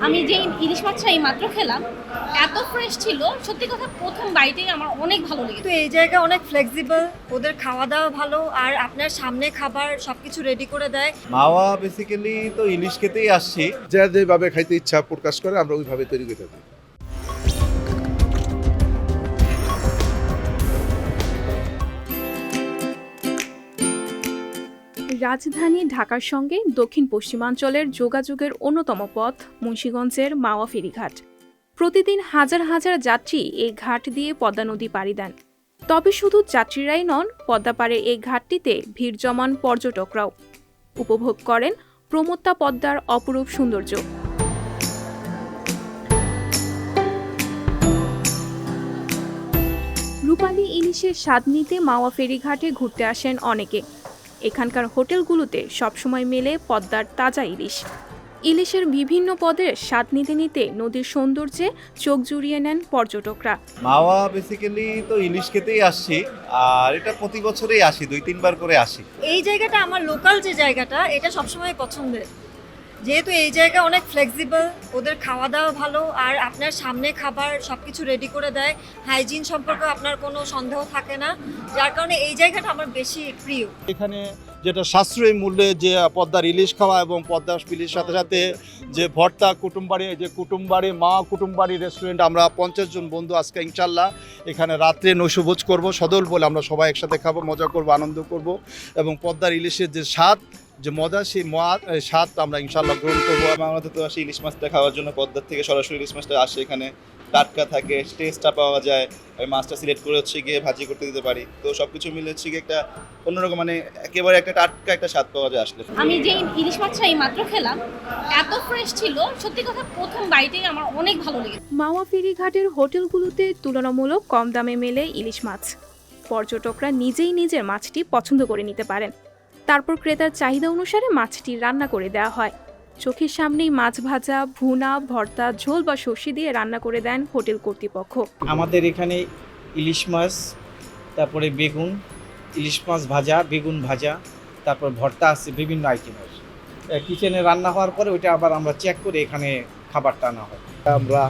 আমি যে ইলিশ মাছটা এই মাত্র খেলাম, এত ফ্রেশ ছিল, সত্যি কথা প্রথম বাইটেই আমার অনেক ভালো লেগেছে। তো এই জায়গা অনেক ফ্লেক্সিবল, ওদের খাওয়া দাওয়া ভালো, আর আপনার সামনে খাবার সবকিছু রেডি করে দেয়। মাওয়া বেসিক্যালি তো ইলিশ খেতেই আসছি। যা যেভাবে খাইতে ইচ্ছা প্রকাশ করে আমরা ওইভাবে তৈরি করে থাকি। রাজধানী ঢাকার সঙ্গে দক্ষিণ পশ্চিমাঞ্চলের যোগাযোগের অন্যতম পথ মুন্সিগঞ্জের মাওয়া ফেরিঘাট। প্রতিদিন হাজার হাজার যাত্রী এই ঘাট দিয়ে পদ্মা নদী পাড়ি দেন। তবে শুধু যাত্রীরাই নন, পদ্মাপাড়ের এই ঘাটটিতে ভিড় জমান পর্যটকরাও উপভোগ করেন প্রমত্তা পদ্মার অপরূপ সৌন্দর্য। রূপালী ইলিশের স্বাদ নিতে মাওয়া ফেরিঘাটে ঘুরতে আসেন অনেকে। এখানকার হোটেলগুলোতে সবসময় মেলে পদ্মার তাজা ইলিশ। ইলিশের বিভিন্ন পদের স্বাদ নিতে নিতে নদীর সৌন্দর্যে চোখ জুড়িয়ে নেন পর্যটকরা। মাওয়া বেসিক্যালি তো ইলিশ খেতেই আসছি, আর এটা প্রতি বছরই আসি, 2-3 বার করে আসি। এই জায়গাটা আমার লোকাল যে জায়গাটা, এটা সবসময় পছন্দের, যেহেতু এই জায়গা অনেক ফ্লেক্সিবল, ওদের খাওয়া দাওয়া ভালো, আর আপনার সামনে খাবার সবকিছু রেডি করে দেয়। হাইজিন সম্পর্কে আপনার কোনো সন্দেহ থাকে না, যার কারণে এই জায়গাটা আমার বেশি প্রিয়। এখানে যেটা সাশ্রয়ী মূল্যে যে পদ্মার ইলিশ খাওয়া এবং পদ্মার ইলিশ সাথে সাথে যে ভর্তা কুটুমবাড়ি মা কুটুমবাড়ি রেস্টুরেন্ট, আমরা 50 জন বন্ধু আজকে ইনশাল্লাহ এখানে রাত্রে নৈশভোজ করব, সদল বলে আমরা সবাই একসাথে খাবো, মজা করব, আনন্দ করব এবং পদ্মার ইলিশের যে স্বাদ, যে মজা, সেই স্বাদ আমরা ইনশাল্লাহ গ্রহণ করবো। আমাদের তো আসি ইলিশ মাছটা খাওয়ার জন্য, পদ্মার থেকে সরাসরি ইলিশ মাছটা আসে, এখানে টাটকা থাকে, টেস্টটা পাওয়া যায়। আমি মাছটা সিলেক্ট করে হচ্ছে গিয়ে ভাজি করতে দিতে পারি, তো সবকিছু মিলে হচ্ছে গিয়ে একটা অন্যরকম, মানে একেবারে একটা টাটকা একটা স্বাদ পাওয়া যায় আসলে। আমি যে ইলিশ মাছটা এই মাত্র খেলাম, এত ফ্রেশ ছিল, সত্যি কথা প্রথম বাইটেই আমার অনেক ভালো লেগেছে। মাওয়া ফেরিঘাটের হোটেলগুলোতে তুলনামূলক কম দামে মেলে ইলিশ মাছ। পর্যটকরা নিজেই নিজের মাছটি পছন্দ করে নিতে পারেন। তারপর ক্রেতার চাহিদা অনুসারে মাছটি রান্না করে দেওয়া হয়। চোখের সামনেই মাছ ভাজা, ভুনা, ভর্তা, ঝোল বা সর্ষে দিয়ে রান্না করে দেন হোটেল কর্তৃপক্ষ। আমাদের এখানে ইলিশ মাছ, তারপরে বেগুন, ইলিশ মাছ ভাজা, বেগুন ভাজা, তারপর ভর্তা আছে বিভিন্ন আইটেমের। কিচেনে রান্না হওয়ার পরে ওইটা আবার আমরা চেক করে এখানে খাবারটা আনা হয়। আমরা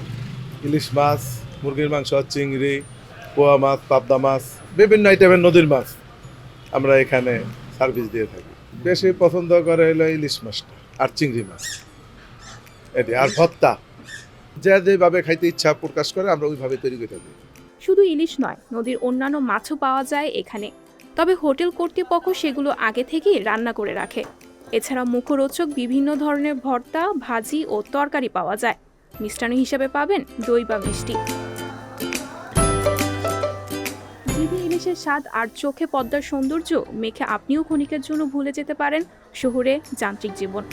ইলিশ মাছ, মুরগির মাংস, চিংড়ি, পোয়া মাছ, পাবদা মাছ, বিভিন্ন আইটেমের নদীর মাছ আমরা এখানে সার্ভিস দিয়ে থাকি। বেশি পছন্দ করে হলো ইলিশ মাছটা আর চিংড়ি মাছ, এটি আর ভর্তা। যা যেভাবে খাইতে ইচ্ছা প্রকাশ করে আমরা ওইভাবে তৈরি করে থাকি। শুধু ইলিশ নয়, নদীর অন্যান্য মাছও পাওয়া যায় এখানে। তবে হোটেল কর্তৃপক্ষ সেগুলো আগে থেকেই রান্না করে রাখে। এছাড়া মুখরোচক বিভিন্ন ধরনের ভর্তা, ভাজি ও তরকারি পাওয়া যায়। মিষ্টান্ন হিসেবে পাবেন দই বা মিষ্টি। জিভে ইলিশের স্বাদ আর চোখে পদ্মার সৌন্দর্য মেখে আপনিও ক্ষণিকের জন্য ভুলে যেতে পারেন শহুরে যান্ত্রিক জীবন।